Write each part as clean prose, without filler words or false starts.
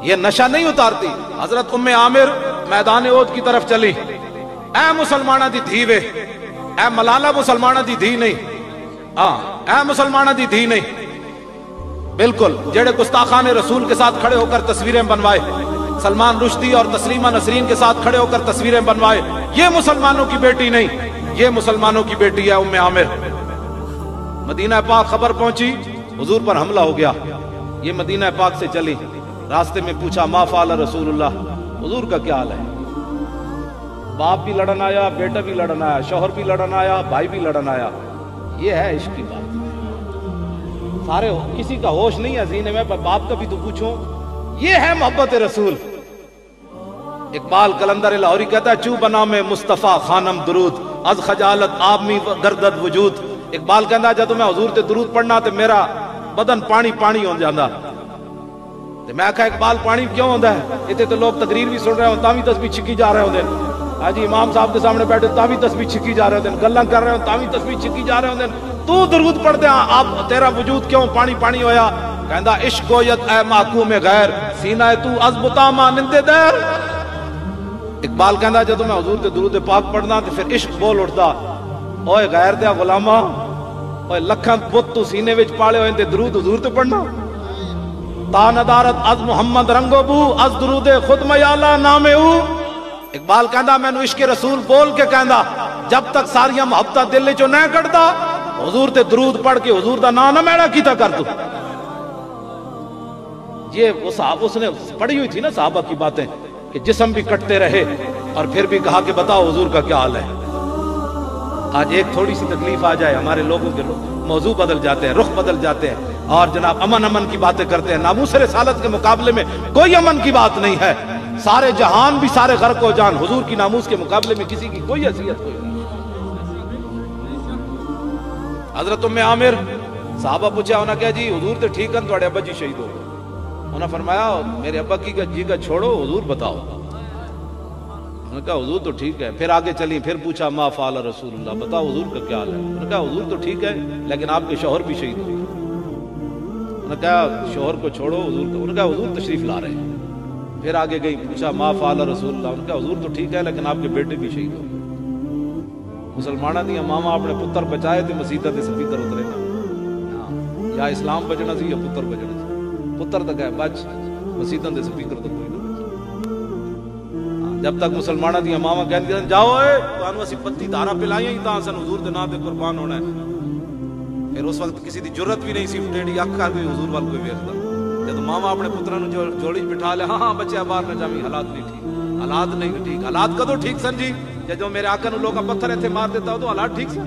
یہ نشہ نہیں اتارتی. حضرت ام عامر میدان احد کی طرف چلی. اے مسلمانہ دی دھی وے، اے ملالہ مسلمانہ دی دھی نہیں، اے مسلمانہ دی دھی نہیں، بالکل جڑے گستاخان رسول کے ساتھ کھڑے ہو کر تصویریں بنوائے، سلمان رشدی اور تسلیمہ نسرین کے ساتھ کھڑے ہو کر تصویریں بنوائے، یہ مسلمانوں کی بیٹی نہیں، یہ مسلمانوں کی بیٹی ہے ام عامر. مدینہ پاک خبر پہنچی، حضور پر حملہ ہو گیا. یہ مدینہ پاک سے چلی، راستے میں پوچھا ما فعل رسول اللہ، حضور کا کیا حال ہے؟ باپ بھی لڑن آیا، بیٹا بھی لڑن آیا، شوہر بھی لڑن آیا، بھائی بھی لڑن آیا. یہ ہے عشق کی بات. سارے کسی کا ہوش نہیں ہے سینے میں، باپ کا بھی تو پوچھو. یہ ہے محبت رسول. اقبال قلندر لاہوری کہتا ہے چو بنا میں مصطفیٰ خانم درود از خجالت آپ می گردد وجود. اقبال کہتا ہے جب میں حضور تے درود پڑھنا تے میرا بدن پانی پانی ہو جاندہ. میں کہا اقبال پانی کیوں ہوندہ ہے؟ اتنے تو لوگ تقریر بھی سن رہے ہوں تاں بھی تسبیح چھکی جا رہے ہوں دن. آجی امام صاحب کے سامنے بیٹھے تاں بھی تسبیح چھکی جا رہے ہوں دن. گلہ کر رہے ہوں تاں بھی تسبیح چھکی جا رہے ہوں دن. تو درود پڑھ دے آپ تیرا وجود کیوں پانی پانی ہویا؟ کہندہ عشق گویت اے محکوم غیر سینہ تو از بطامہ نندے دیر. اقبال کہندہ جب میں حضور تے درود پاک پڑھنا تے پھر عشق بول اٹھتا. اوے غیر دیا غلامہ، اوے لکھاں بت تو سینے وچ پاڑے ہوئے تے درود حضور تے پڑھنا. تا ندارت از محمد رنگو بو از درود خود میالا نام او. اقبال کہندہ میں نو عشق رسول بول کے کہندہ جب تک ساریاں محبتہ دل چو نہ کٹدا حضور تے درود پڑھ کے حضور دا نام نہ میڑا کیتا کر دو. یہ اس نے پڑھی ہوئی تھی نا صحابہ کی باتیں کہ جسم بھی کٹتے رہے اور پھر بھی کہا کہ بتاؤ حضور کا کیا حال ہے. آج ایک تھوڑی سی تکلیف آ جائے ہمارے لوگوں کے موضوع بدل جاتے ہیں، رخ بدل جاتے ہیں اور جناب امن کی باتیں کرتے ہیں. ناموس رسالت کے مقابلے میں کوئی امن کی بات نہیں ہے. سارے جہان بھی سارے غرق ہو جان، حضور کی ناموس کے مقابلے میں کسی کی کوئی حیثیت کوئی نہیں. حضرت ام عامر صحابہ پوچھا انہوں نے کہا جی حضور تے ٹھیک ہیں تھوڑے ابا جی شہید ہو گئے. انہوں نے فرمایا میرے ابا کی جی کا چھوڑو حضور بتاؤ. انہوں نے کہا حضور تو ٹھیک ہے. پھر آگے چلی، پھر پوچھا ما فعل رسول اللہ، بتاؤ حضور کا کیا حال ہے؟ انہوں نے کہا حضور تو ٹھیک ہے لیکن آپ کے شوہر بھی شہید ہو گئے. انہوں نے کہا شوہر کو چھوڑو حضور کا. انہوں نے کہا حضور تشریف لا رہے ہیں. پھر آگے گئی، پوچھا ما فعل رسول اللہ. انہوں نے کہا حضور تو ٹھیک ہے لیکن آپ کے بیٹے بھی شہید ہو گئے. مسلمانہ دیا ماما اپنے پتر بچائے تھے مسیطہ دے سپیکر اترے نا، یا اسلام بچنا سی یا پتر بچنا سی. پتر تک ہے بچ، مسیطہ دے سپیکر تو کوئی نہ بچ. جب تک مسلمانہ دیا ماما کہہ دیا جاؤ اے تو انو اسی پتی دارا پلائیں ہی تاں سن حضور دے نام دے قربان ہونا ہے. پھر اس وقت کسی دی جرت بھی نہیں سی ٹیڑی اکھ کر کوئی حضور وال کوئی ویکھدا. جب ماما اپنے پتراں نو جوڑی بٹھا لے ہاں بچے باہر نہ جاویں، حالات نہیں ٹھیک، حالات نہیں ٹھیک. حالات کدوں ٹھیک سن جی؟ جو میرے آقا نو لوگا پتھر ایتھے مار دیتا ہو تو حالات ٹھیک سی.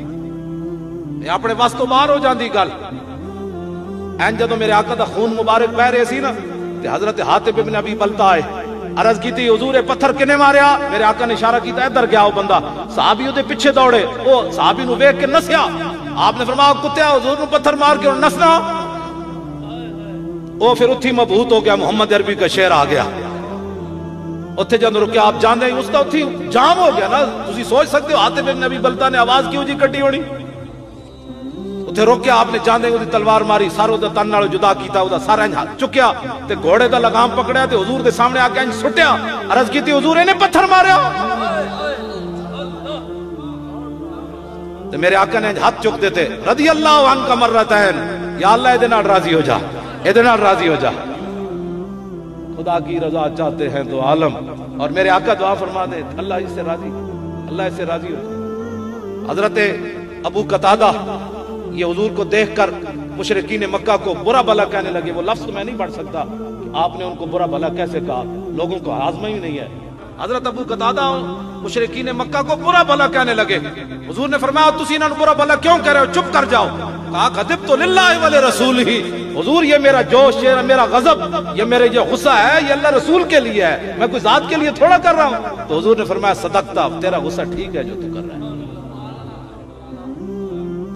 یہ اپنے واسطوں باہر ہو جاندی گل. این جدو میرے آقا دا خون مبارک بہ رہے سی نا تے حضرت حاتب ابن ابی بلتا آئے، عرض کی تھی حضور پتھر کنے ماریا؟ میرے آقا نے اشارہ کیتا ادھر گیا وہ بندہ. صحابی دے پیچھے دوڑے، وہ صحابی نو ویکھ کے نسیا. آپ نے فرمایا کتیا حضور نو پتھر مار کے نسنا. وہ پھر اتھی مبہوت ہو گیا، محمد عربی کا شعر آ گیا. اتھے جب رکے آپ جان دیں اس کا اتھی جام ہو گیا نا. تسی سوچ سکتے ہو حاتب ابن ابی بلتا نے آواز کیوں جی کٹی ہونی؟ اتھے روکیا آپ نے جان دیں وہ تلوار ماری، سارو دا تن نال جدا کیتا، وہ دا سارا انج ہاتھ چکیا تے گھوڑے دا لگام پکڑیا تے حضور دے سامنے آ کے انج سٹیا. عرض کیتی حضور نے پتھر ماریا. تے میرے آقا نے ہاتھ چک دیتے رضی اللہ عنہ مرتین، یا اللہ اے دے نال راضی ہو جا، اے دے نال راضی ہو جا. خدا کی رضا چاہتے ہیں تو عالم. اور میرے آقا دعا فرما دے اللہ اس سے راضی، اللہ اس سے راضی ہو. حضرت ابو قتادہ یہ حضور کو دیکھ کر مشرکین مکہ کو برا بھلا کہنے لگے. وہ لفظ میں نہیں پڑھ سکتا، آپ نے ان کو برا بھلا کیسے کہا، لوگوں کو آزما ہی نہیں ہے. حضرت ابو قتادہ مشرکین مکہ کو برا بھلا کہنے لگے. حضور نے فرمایا تسی انہاں نوں برا بھلا کیوں کہہ رہے ہو، چپ کر جاؤ. کہا غضبت للہ ولرسولہ، حضور یہ میرا جوش، یہ میرا غضب، یہ میرے جو غصہ ہے یہ اللہ رسول کے لیے ہے، میں کوئی ذات کے لیے تھوڑا کر رہا ہوں. تو حضور نے فرمایا صدقتا، تیرا غصہ ٹھیک ہے جو تو کر رہا ہے.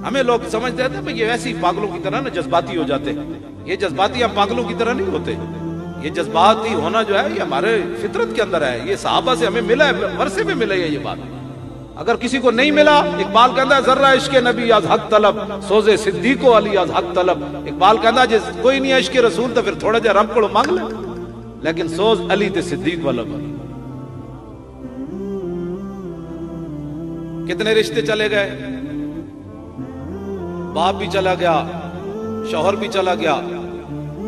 ہمیں لوگ سمجھتے ہیں کہ یہ ایسی پاگلوں کی طرح نا جذباتی ہو جاتے ہیں. یہ جذباتی ہم پاگلوں کی طرح نہیں ہوتے. یہ جذباتی ہونا جو ہے یہ ہمارے فطرت کے اندر ہے. یہ صحابہ سے ہمیں ملا ہے، ورثے میں ملا ہے یہ بات. اگر کسی کو نہیں ملا، اقبال کہتا ہے ذرہ عشق نبی از حق طلب، سوزے صدیق و علی از حق طلب. اقبال کہتا ہے جس کوئی نہیں عشق رسول تو پھر تھوڑا جا رب کو مانگ لے. لیکن سوز علی تے صدیق والا بن. کتنے رشتے چلے گئے، باپ بھی چلا گیا، شوہر بھی چلا گیا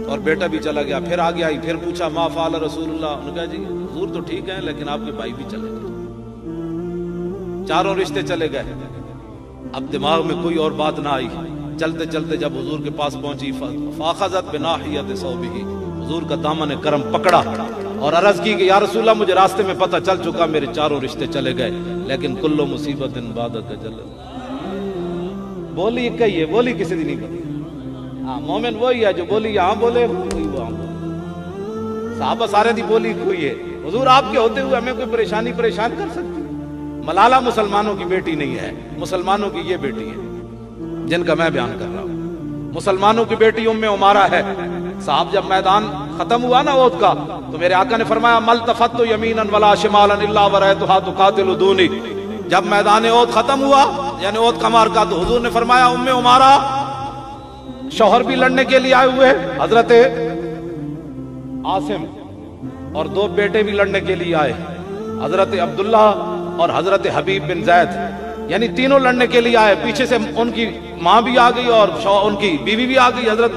اور بیٹا بھی چلا گیا. پھر آگے آئی، پھر پوچھا ما فعل رسول اللہ. انہوں نے کہا جی حضور تو ٹھیک ہے لیکن آپ کے بھائی بھی چلے گئے. چاروں رشتے چلے گئے. اب دماغ میں کوئی اور بات نہ آئی. چلتے چلتے جب حضور کے پاس پہنچی، فاخذت بناحیت ثوبہ، حضور کا دامن کرم پکڑا اور عرض کی کہ یا رسول اللہ مجھے راستے میں پتہ چل چکا میرے چاروں رشتے چلے گئے، لیکن کل مصیبت بعد اجل. بولی کہی ہے، بولی کسی دی نہیں بولی. ہاں مومن وہی ہے جو بولی یہاں بولے، وہی وہاں بولے. صحابہ سارے دی بولی کوئی ہے. حضور آپ کے ہوتے ہوئے ہمیں کوئی پریشان کر سکتی؟ ملالہ مسلمانوں کی بیٹی نہیں ہے، مسلمانوں کی یہ بیٹی ہے جن کا میں بیان کر رہا ہوں. مسلمانوں کی بیٹی ام عمارہ ہے. صاحب جب میدان ختم ہوا نا احد کا تو میرے آقا نے فرمایا ملتفت یمینا ولا شمالا الا ورأیتها تقاتل دونی. جب میدان احد ختم ہوا یعنی احد کا معرکہ تو حضور نے فرمایا ام عمارہ، شوہر بھی لڑنے کے لیے آئے ہوئے حضرت عاصم اور دو بیٹے بھی لڑنے کے لیے آئے، حضرت عبداللہ اور حضرت حبیب بن زید، یعنی تینوں لڑنے کے لیے آئے. پیچھے سے ان کی ماں بھی آ گئی اور ان کی بیوی بھی آ گئی حضرت،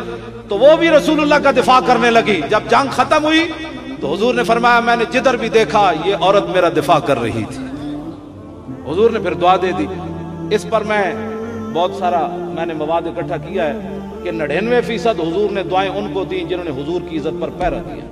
تو وہ بھی رسول اللہ کا دفاع کرنے لگی. جب جنگ ختم ہوئی تو حضور نے فرمایا میں نے جدھر بھی دیکھا یہ عورت میرا دفاع کر رہی تھی. حضور نے پھر دعا دے دی. اس پر میں بہت سارا میں نے مواد اکٹھا کیا ہے کہ 99% حضور نے دعائیں ان کو دیں جنہوں نے حضور کی عزت پر پہرا دیا.